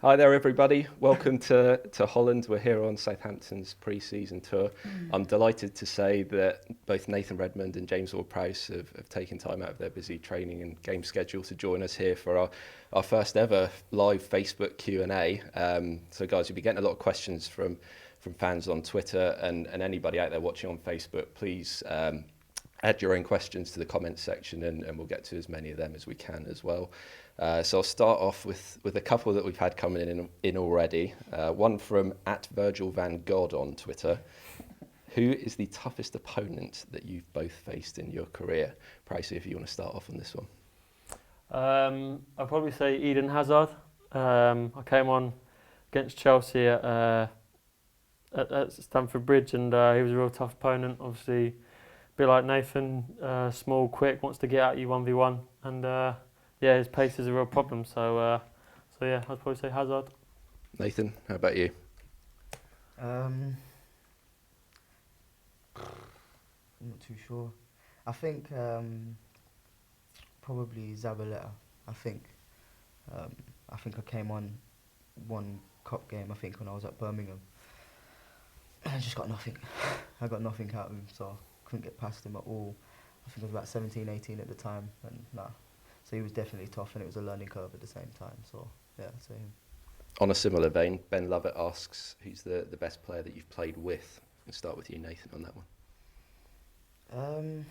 Hi there, everybody. Welcome to Holland. We're here on Southampton's pre-season tour. I'm delighted to say that both Nathan Redmond and James Ward-Prowse have taken time out of their busy training and game schedule to join us here for our first ever live Facebook Q&A. So guys, you'll be getting a lot of questions from fans on Twitter and anybody out there watching on Facebook. Please add your own questions to the comments section and we'll get to as many of them as we can as well. So I'll start off with a couple that we've had coming in already. One from @VirgilVanGod on Twitter. Who is the toughest opponent that you've both faced in your career? Pricey, if you want to start off on this one. I'd probably say Eden Hazard. I came on against Chelsea at Stamford Bridge and he was a real tough opponent. Obviously, a bit like Nathan, small, quick, wants to get at you 1v1 and yeah, his pace is a real problem. So yeah, I'd probably say Hazard. Nathan, how about you? I'm not too sure. I think probably Zabaleta. I think I came on one cup game. I think when I was at Birmingham, and I just got nothing. I got nothing out of him, so I couldn't get past him at all. I think I was about 17, 18 at the time, and nah. So he was definitely tough, and it was a learning curve at the same time. So yeah, I'd say him. On a similar vein, Ben Lovett asks, who's the best player that you've played with? We'll start with you, Nathan, on that one.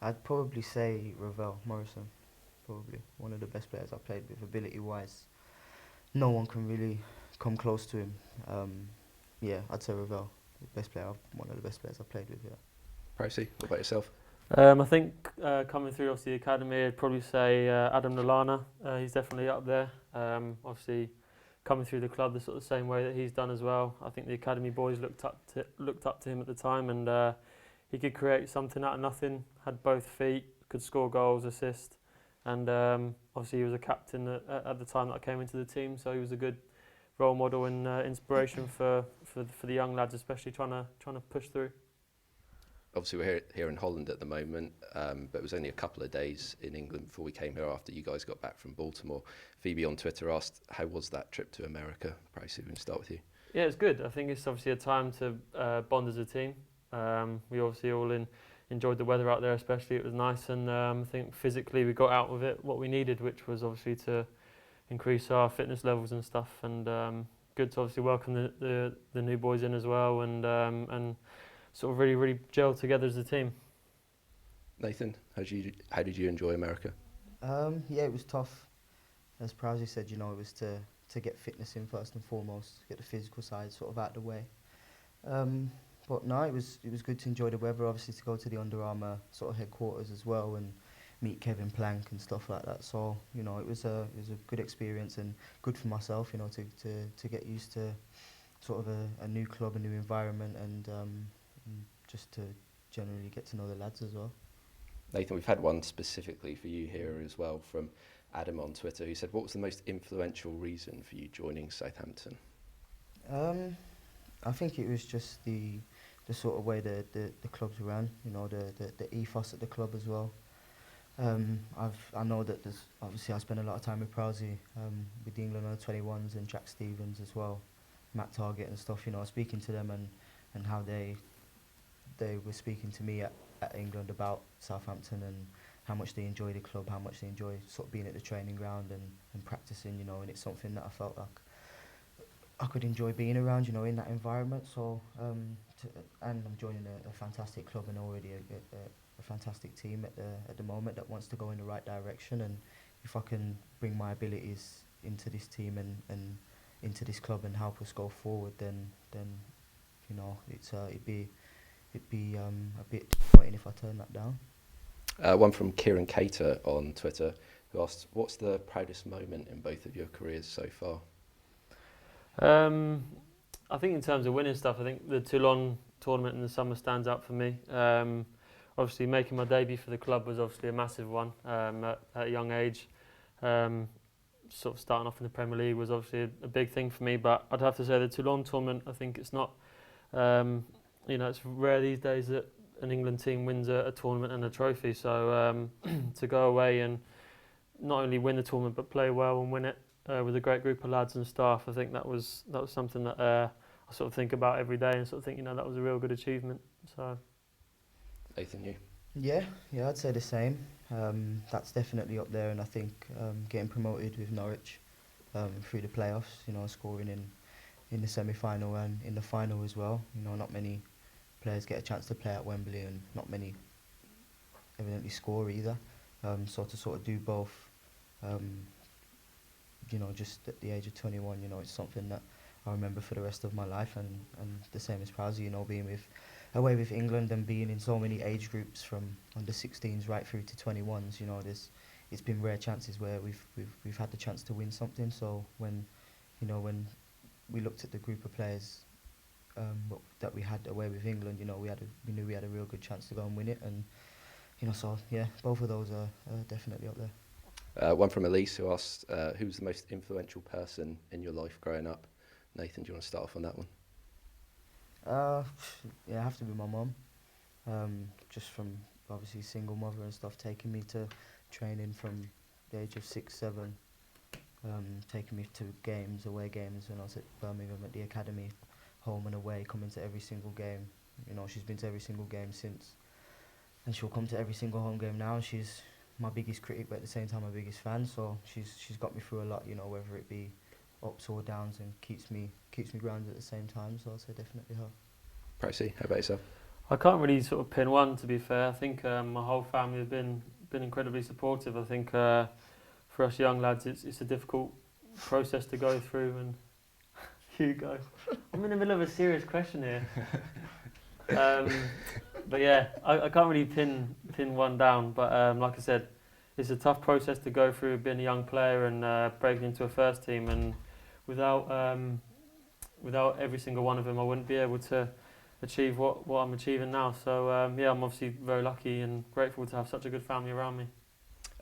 I'd probably say Ravel Morrison. Probably one of the best players I've played with, ability-wise. No one can really come close to him. Yeah, I'd say Ravel, one of the best players I've played with. Yeah. Pricey, what about yourself? I think coming through obviously the academy, I'd probably say Adam Lallana. He's definitely up there. Obviously, coming through the club the sort of same way that he's done as well. I think the academy boys looked up to him at the time, and he could create something out of nothing. Had both feet, could score goals, assist, and obviously he was a captain at the time that I came into the team. So he was a good role model and inspiration for the young lads, especially trying to push through. Obviously, we're here in Holland at the moment, but it was only a couple of days in England before we came here after you guys got back from Baltimore. Phoebe on Twitter asked, how was that trip to America? Pricey, we can start with you. Yeah, it's good. I think it's obviously a time to bond as a team. We obviously all enjoyed the weather out there, especially. It was nice, and I think physically we got out of it what we needed, which was obviously to increase our fitness levels and stuff. And good to obviously welcome the new boys in as well, and sort of really gel together as a team. Nathan, how did you enjoy America? Yeah, it was tough. As Prowsey said, it was to get fitness in first and foremost, get the physical side sort of out of the way. But no, it was good to enjoy the weather. Obviously, to go to the Under Armour sort of headquarters as well and meet Kevin Plank and stuff like that. So it was a good experience and good for myself. To get used to sort of a new club, a new environment, and just to generally get to know the lads as well. Nathan, we've had one specifically for you here as well from Adam on Twitter, who said, what was the most influential reason for you joining Southampton? I think it was just the sort of way the club's ran, the ethos at the club as well. I know that there's obviously I spent a lot of time with Prowsey, with the England under-21s and Jack Stevens as well, Matt Target and stuff. Speaking to them and how they were speaking to me at England about Southampton and how much they enjoy the club, how much they enjoy sort of being at the training ground and practicing, and it's something that I felt like I could enjoy being around, in that environment. So, and I'm joining a fantastic club and already a fantastic team at the moment that wants to go in the right direction. And if I can bring my abilities into this team and into this club and help us go forward, then it'd be a bit disappointing if I turn that down. One from Kieran Cater on Twitter, who asked, what's the proudest moment in both of your careers so far? I think in terms of winning stuff, I think the Toulon tournament in the summer stands out for me. Obviously making my debut for the club was obviously a massive one at a young age. Sort of starting off in the Premier League was obviously a big thing for me, but I'd have to say the Toulon tournament, I think it's not, it's rare these days that an England team wins a tournament and a trophy. So to go away and not only win the tournament but play well and win it with a great group of lads and staff. I think that was something that I sort of think about every day and sort of think, that was a real good achievement. So, Nathan, you? Yeah, I'd say the same. That's definitely up there, and I think getting promoted with Norwich through the playoffs, scoring in the semi-final and in the final as well. Not many players get a chance to play at Wembley, and not many evidently score either. So to sort of do both, just at the age of 21, it's something that I remember for the rest of my life, and the same as Prowsey, being away with England and being in so many age groups from under 16s right through to 21s. It's been rare chances where we've had the chance to win something. So when we looked at the group of players that we had away with England, we knew we had a real good chance to go and win it, and so yeah, both of those are definitely up there. One from Elise, who asked, who was the most influential person in your life growing up? Nathan, do you want to start off on that one? Yeah, it have to be my mum. Just from obviously single mother and stuff, taking me to training from the age of 6, 7, taking me to away games when I was at Birmingham at the academy, home and away, coming to every single game. She's been to every single game since, and she'll come to every single home game now. She's my biggest critic, but at the same time my biggest fan. So she's got me through a lot, whether it be ups or downs, and keeps me grounded at the same time. So I'd say definitely her. Pricey, how about yourself? I can't really sort of pin one, to be fair. I think my whole family have been incredibly supportive. I think for us young lads, it's a difficult process to go through. And Hugo, I'm in the middle of a serious question here. But yeah, I can't really pin one down. But like I said, it's a tough process to go through being a young player and breaking into a first team. And without every single one of them, I wouldn't be able to achieve what I'm achieving now. So yeah, I'm obviously very lucky and grateful to have such a good family around me.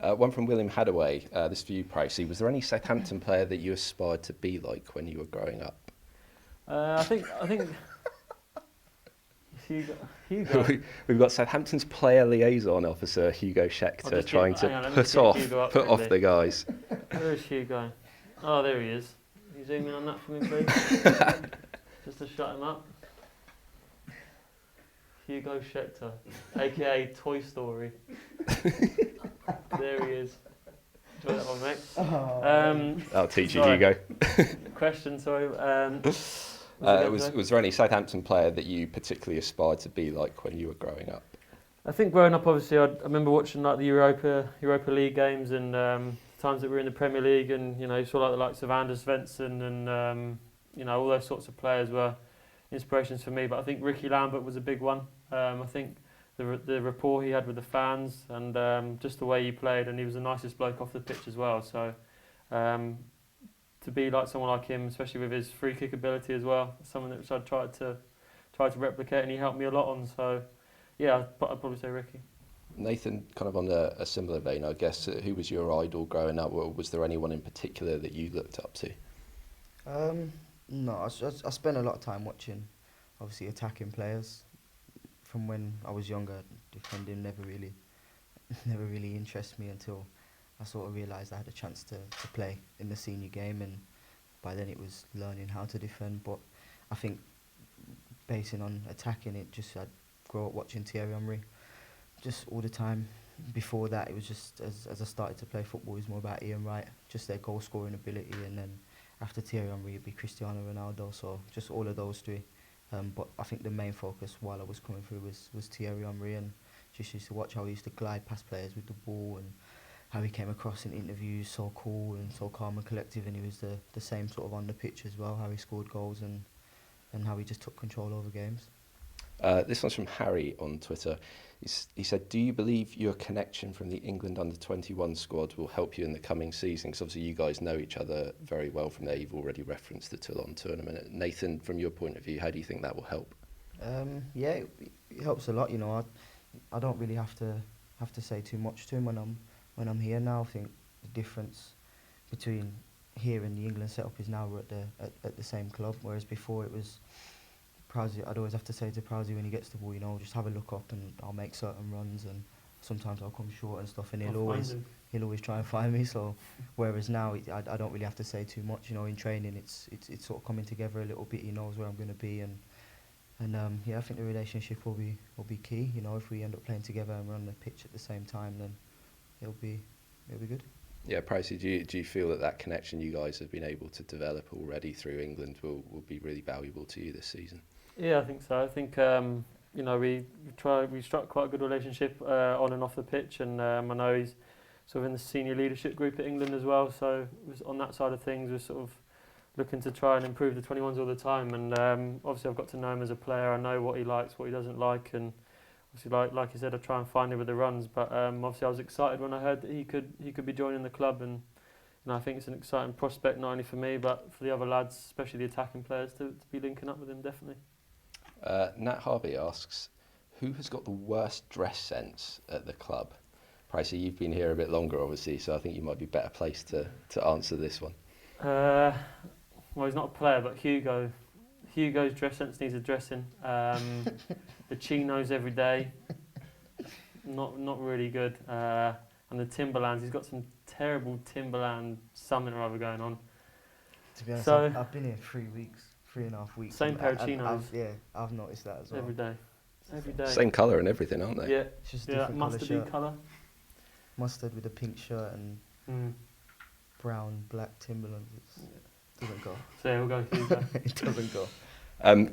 One from William Hadaway, this for you, Pricey. Was there any Southampton player that you aspired to be like when you were growing up? I think Hugo. We've got Southampton's player liaison officer, Hugo Schechter, trying to put off the guys. Where is Hugo? Oh, there he is. Can you zoom in on that for me, please? Just to shut him up. Hugo Schechter, aka Toy Story. There he is. Enjoy that one, mate. I'll teach you, Hugo. Question, sorry. Was there any Southampton player that you particularly aspired to be like when you were growing up? I think growing up, obviously, I remember watching like the Europa League games and times that we were in the Premier League, and you saw like the likes of Anders Svensson and all those sorts of players were inspirations for me. But I think Ricky Lambert was a big one. I think the rapport he had with the fans and just the way he played, and he was the nicest bloke off the pitch as well. So to be like someone like him, especially with his free kick ability as well, someone that I tried to replicate, and he helped me a lot on. So yeah, I'd probably say Ricky. Nathan, kind of on a similar vein, I guess, who was your idol growing up? Or was there anyone in particular that you looked up to? No, I spent a lot of time watching, obviously, attacking players. From when I was younger, defending never really interested me until I sort of realised I had a chance to play in the senior game, and by then it was learning how to defend. But I think basing on attacking, I'd grow up watching Thierry Henry just all the time. Before that, it was just as I started to play football, it was more about Ian Wright, just their goal scoring ability, and then after Thierry Henry it'd be Cristiano Ronaldo. So just all of those three. But I think the main focus while I was coming through was Thierry Henry, and just used to watch how he used to glide past players with the ball, and how he came across in interviews, so cool and so calm and collective, and he was the same sort of on the pitch as well, how he scored goals and how he just took control over games. This one's from Harry on Twitter. He said, do you believe your connection from the England under-21 squad will help you in the coming season? Because obviously you guys know each other very well from there. You've already referenced the Toulon tournament. Nathan, from your point of view, how do you think that will help? Yeah, it helps a lot. I don't really have to say too much to him when I'm here now. I think the difference between here and the England setup is now we're at the same club, whereas before it was Prowsey. I'd always have to say to Prowsey when he gets the ball, just have a look up and I'll make certain runs and sometimes I'll come short and stuff, and I'll he'll find him. always try and find me. So whereas now I don't really have to say too much. You know, in training it's sort of coming together a little bit. He knows where I'm going to be, and yeah, I think the relationship will be key. You know, if we end up playing together and we're on the pitch at the same time, then it'll be good. Yeah, Pricey, do you feel that connection you guys have been able to develop already through England will be really valuable to you this season? Yeah, I think so. I think you know, we struck quite a good relationship on and off the pitch, and I know he's sort of in the senior leadership group at England as well. So on that side of things, we're sort of looking to try and improve the 21s all the time. And obviously, I've got to know him as a player. I know what he likes, what he doesn't like, and obviously, like you said, I try and find him with the runs. But obviously, I was excited when I heard that he could be joining the club, and I think it's an exciting prospect not only for me but for the other lads, especially the attacking players, to be linking up with him definitely. Nat Harvey asks, who has got the worst dress sense at the club? Pricey, you've been here a bit longer, obviously, so I think you might be better placed to answer this one. Well, he's not a player, but Hugo. Hugo's dress sense needs addressing. The chinos every day, not really good. And the Timberlands, he's got some terrible Timberland something or other going on. To be honest, So- I've been here 3.5 weeks. Same and pair of chinos. I've noticed that as well. Every day. Every day. Same colour and everything, aren't they? Yeah, It's just a yeah, different colour mustardy shirt. colour. Mustard with a pink shirt and brown, black Timberlands. It doesn't go. So yeah, we'll go Hugo. It doesn't go.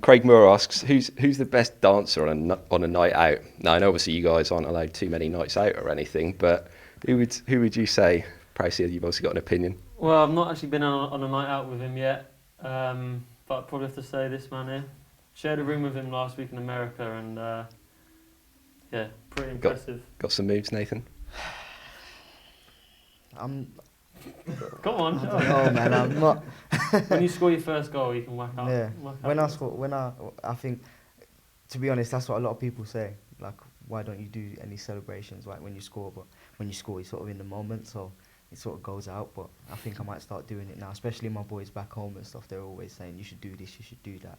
Craig Moore asks, who's the best dancer on a night out? Now, I know obviously you guys aren't allowed too many nights out or anything, but who would you say? Pricey, you've also got an opinion. Well, I've not actually been on a night out with him yet, but I'd probably have to say this man here. Shared a room with him last week in America, and yeah, pretty impressive. Got some moves, Nathan? I'm. Come on. I don't know, man. I'm not. When you score your first goal, you can whack out. Yeah. Whack out. I think, to be honest, that's what a lot of people say. Like, why don't you do any celebrations like when you score? But when you score, you're sort of in the moment, so it sort of goes out. But I think I might start doing it now, especially my boys back home and stuff. They're always saying you should do this, you should do that,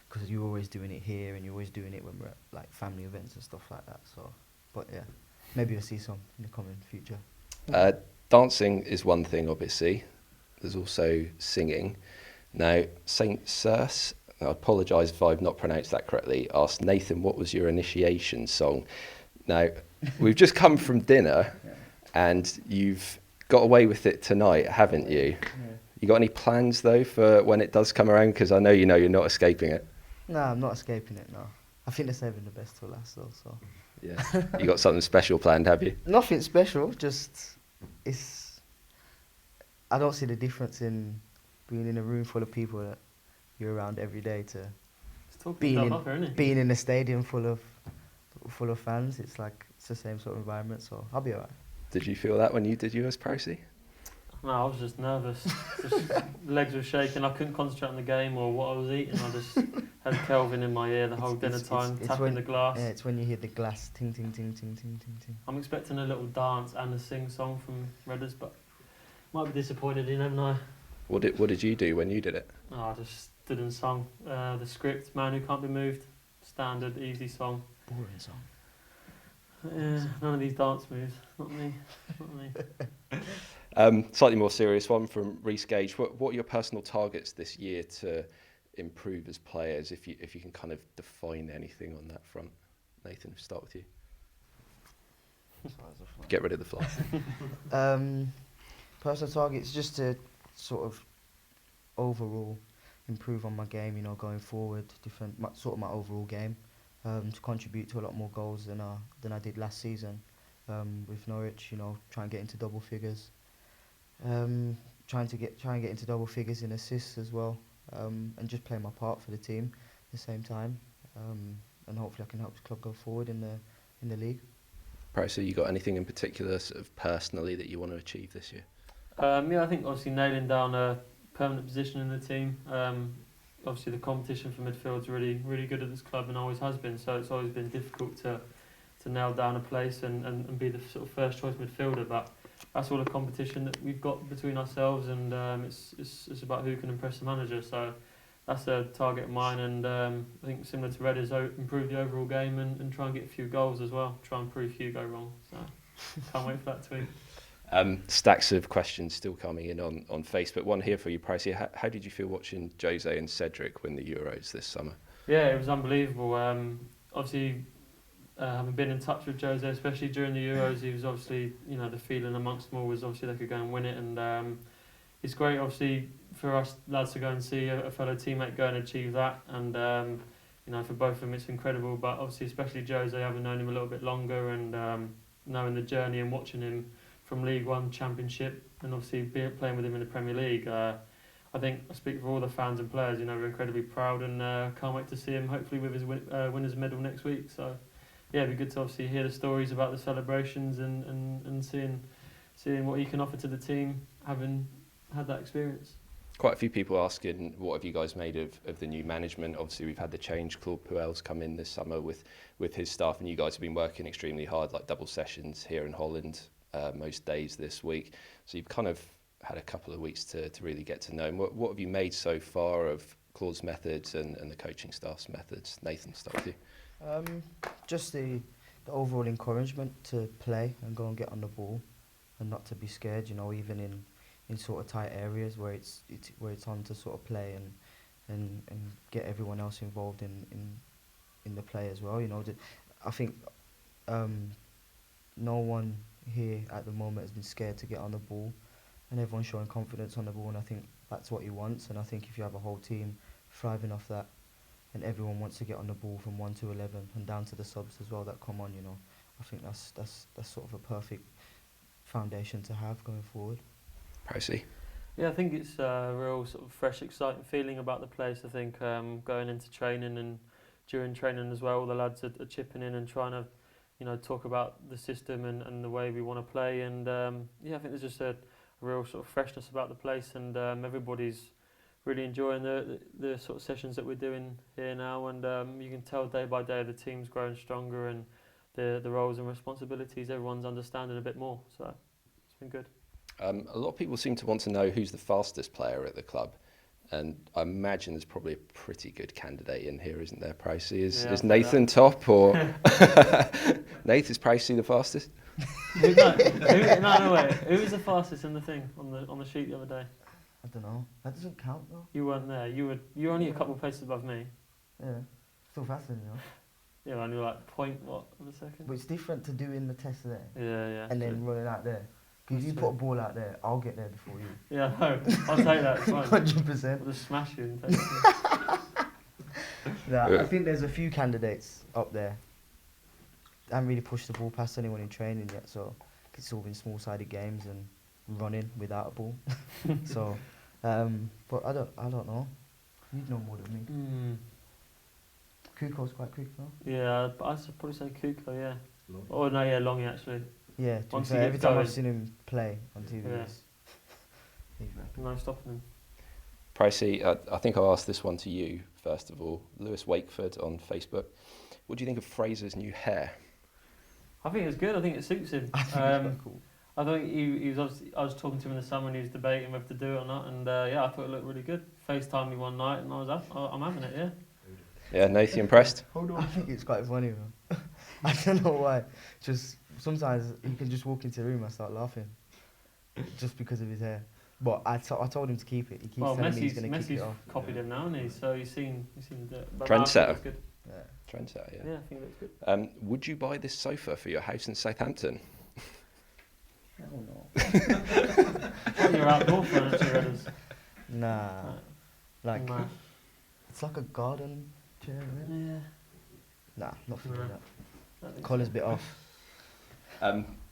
because you're always doing it here and you're always doing it when we're at like family events and stuff like that. So, but yeah, maybe you'll see some in the coming future. Dancing is one thing, obviously. There's also singing. Now, Saint Circe, I apologise if I've not pronounced that correctly, asked Nathan, what was your initiation song? Now, we've just come from dinner, and you've got away with it tonight, haven't you? Yeah. You got any plans, though, for when it does come around? Because I know you're not escaping it. No, I'm not escaping it, no. I think they're saving the best till last, though, so. Yeah. You got something special planned, have you? Nothing special, just I don't see the difference in being in a room full of people that you're around every day to It's talking being yourself up here, isn't it? being in a stadium full of fans. It's like it's the same sort of environment, so I'll be alright. Did you feel that when you did yours, Pricey? No, I was just nervous. Legs were shaking. I couldn't concentrate on the game or what I was eating. I just had Kelvin in my ear the whole dinner time, tapping when, the glass. Yeah, it's when you hear the glass ting ting ting ting ting ting ting. I'm expecting a little dance and a sing song from Redders, but might be disappointed. You never know. What did you do when you did it? Oh, I just stood and sung the script. Man Who Can't Be Moved. Standard, easy song. Boring song. Yeah, none of these dance moves. Not me. Not me. Slightly more serious one from Reece Gage. What are your personal targets this year to improve as players, if you can kind of define anything on that front? Nathan, start with you. Get rid of the fly. Personal targets just to sort of overall improve on my game, you know, going forward, sort of my overall game, to contribute to a lot more goals than I did last season with Norwich. You know, try and get into double figures. Trying to get into double figures in assists as well, and just play my part for the team at the same time, and hopefully I can help the club go forward in the league. Pricey, you got anything in particular sort of personally that you want to achieve this year? Yeah, I think obviously nailing down a permanent position in the team. Obviously the competition for midfield is really good at this club and always has been, so it's always been difficult to nail down a place and be the sort of first choice midfielder, but that's all a competition that we've got between ourselves, and it's about who can impress the manager. So that's a target of mine, and I think similar to Red is improve the overall game and try and get a few goals as well. Try and prove Hugo wrong. So can't wait for that tweet. Stacks of questions still coming in on Facebook. One here for you, Pricey. How did you feel watching Jose and Cedric win the Euros this summer? Yeah, it was unbelievable. Obviously, having been in touch with Jose, especially during the Euros, he was obviously, the feeling amongst them all was obviously they could go and win it, and it's great, obviously, for us lads to go and see a fellow teammate go and achieve that, and for both of them it's incredible. But obviously, especially Jose, having known him a little bit longer and knowing the journey and watching him from League One, Championship, and obviously playing with him in the Premier League. I think I speak for all the fans and players. We're incredibly proud and can't wait to see him hopefully with his winners' medal next week. So, yeah, it'd be good to obviously hear the stories about the celebrations and seeing what he can offer to the team, having had that experience. Quite a few people asking, what have you guys made of the new management? Obviously, we've had the change. Ward-Prowse come in this summer with his staff, and you guys have been working extremely hard, like double sessions here in Holland most days this week. So you've kind of had a couple of weeks to really get to know him. What have you made so far of Claude's methods and the coaching staff's methods? Nathan, start with you. Just the overall encouragement to play and go and get on the ball and not to be scared, even in sort of tight areas where it's on to sort of play and get everyone else involved in the play as well. I think no one here at the moment has been scared to get on the ball, and everyone's showing confidence on the ball, and I think that's what he wants. And I think if you have a whole team thriving off that, and everyone wants to get on the ball from 1 to 11 and down to the subs as well that come on, I think that's sort of a perfect foundation to have going forward. Pricey. Yeah, I think it's a real sort of fresh, exciting feeling about the place. I think going into training and during training as well, the lads are chipping in and trying to, talk about the system and the way we want to play. And I think there's just a real sort of freshness about the place, and everybody's really enjoying the sort of sessions that we're doing here now. And you can tell day by day the team's growing stronger, and the roles and responsibilities everyone's understanding a bit more. So it's been good. A lot of people seem to want to know who's the fastest player at the club, and I imagine there's probably a pretty good candidate in here, isn't there, Pricey? Is Nathan top, or Nathan, is Pricey the fastest? No, wait. Who was the fastest in the thing on the sheet the other day? I don't know. That doesn't count though. You weren't there. You were only a couple of places above me. Yeah, still faster, Yeah, only like point what of a second. But it's different to doing the test there. Yeah. And then running out there. Because you put a ball out there, I'll get there before you. Yeah, no, I'll take that. It's fine. 100%. I'll just smash you and take it. I think there's a few candidates up there. I haven't really pushed the ball past anyone in training yet, so it's all been small-sided games and running without a ball. So, but I don't know. You'd know more than me. Kuko's quite quick though. Yeah, I'd probably say Kuko. Yeah. Long. Oh no, yeah, Longy actually. Yeah, every time I've seen him play on TV, no stopping him. Pricey, I think I'll ask this one to you first of all. Lewis Wakeford on Facebook. What do you think of Fraser's new hair? I think it's good. I think it suits him. I think it's quite cool. I think he was obviously, I was talking to him in the summer and he was debating whether to do it or not, and I thought it looked really good. FaceTimed me one night and I'm having it, yeah. Yeah, Nathan, impressed? Hold on. I think it's quite funny, man. I don't know why. Just sometimes he can just walk into the room and start laughing, just because of his hair. But I told him to keep it. He keeps telling me he's going to keep it off. Messi's copied him now, hasn't he? So he's seen it. Trendsetter. Yeah. Trendsetter, yeah. Yeah, I think it looks good. Would you buy this sofa for your house in Southampton? Hell no. Your outdoor furniture, Redders. Nah. It's like a garden chair, right? Yeah. Nah, not for that. Collar's a bit off.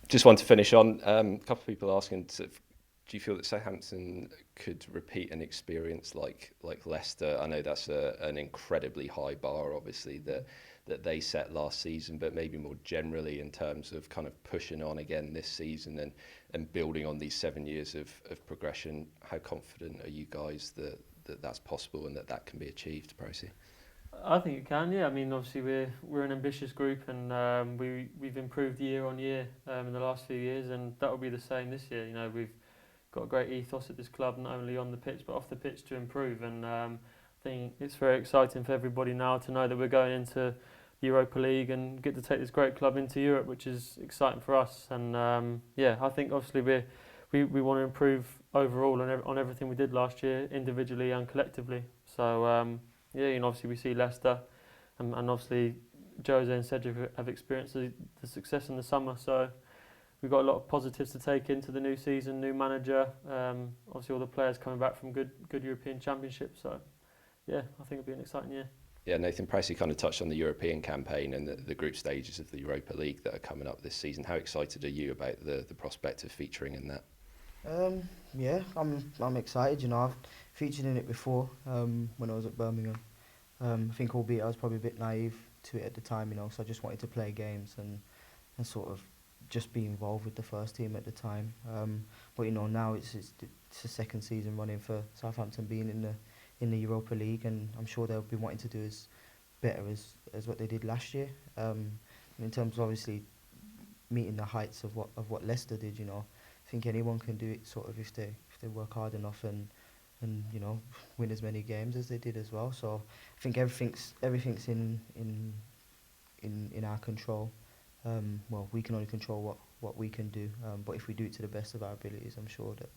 Just want to finish on a couple of people asking, do you feel that Southampton could repeat an experience like Leicester? I know that's an incredibly high bar, obviously, that they set last season, but maybe more generally in terms of kind of pushing on again this season and building on these 7 years of progression. How confident are you guys that that's possible and that can be achieved, Pricey? I think it can, yeah. I mean, obviously we're an ambitious group, and we've improved year on year in the last few years, and that will be the same this year. You know, we've got a great ethos at this club, not only on the pitch but off the pitch, to improve. And think it's very exciting for everybody now to know that we're going into Europa League and get to take this great club into Europe, which is exciting for us. And I think obviously we want to improve overall on everything we did last year, individually and collectively. So obviously we see Leicester, and obviously Jose and Cedric have experienced the success in the summer. So we've got a lot of positives to take into the new season, new manager, obviously all the players coming back from good European Championships. So I think it'll be an exciting year. Yeah, Nathan Prowse kind of touched on the European campaign and the group stages of the Europa League that are coming up this season. How excited are you about the prospect of featuring in that? I'm excited. You know, I've featured in it before when I was at Birmingham. I think albeit I was probably a bit naive to it at the time, you know, so I just wanted to play games and sort of just be involved with the first team at the time. But you know, now it's the second season running for Southampton being in the Europa League, and I'm sure they'll be wanting to do as better as what they did last year. In terms of obviously meeting the heights of what Leicester did, you know, I think anyone can do it sort of if they work hard enough and you know, win as many games as they did as well. So I think everything's in our control. Well, we can only control what we can do, but if we do it to the best of our abilities, I'm sure that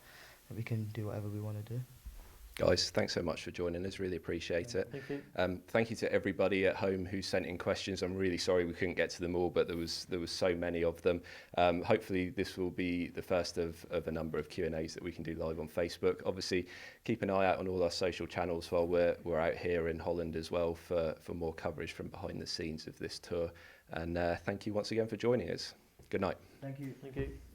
we can do whatever we want to do. Guys, thanks so much for joining us. Really appreciate it. Thank you. Thank you to everybody at home who sent in questions. I'm really sorry we couldn't get to them all, but there was so many of them. Hopefully this will be the first of a number of Q&As that we can do live on Facebook. Obviously, keep an eye out on all our social channels while we're out here in Holland as well for more coverage from behind the scenes of this tour. And thank you once again for joining us. Good night. Thank you. Thank you.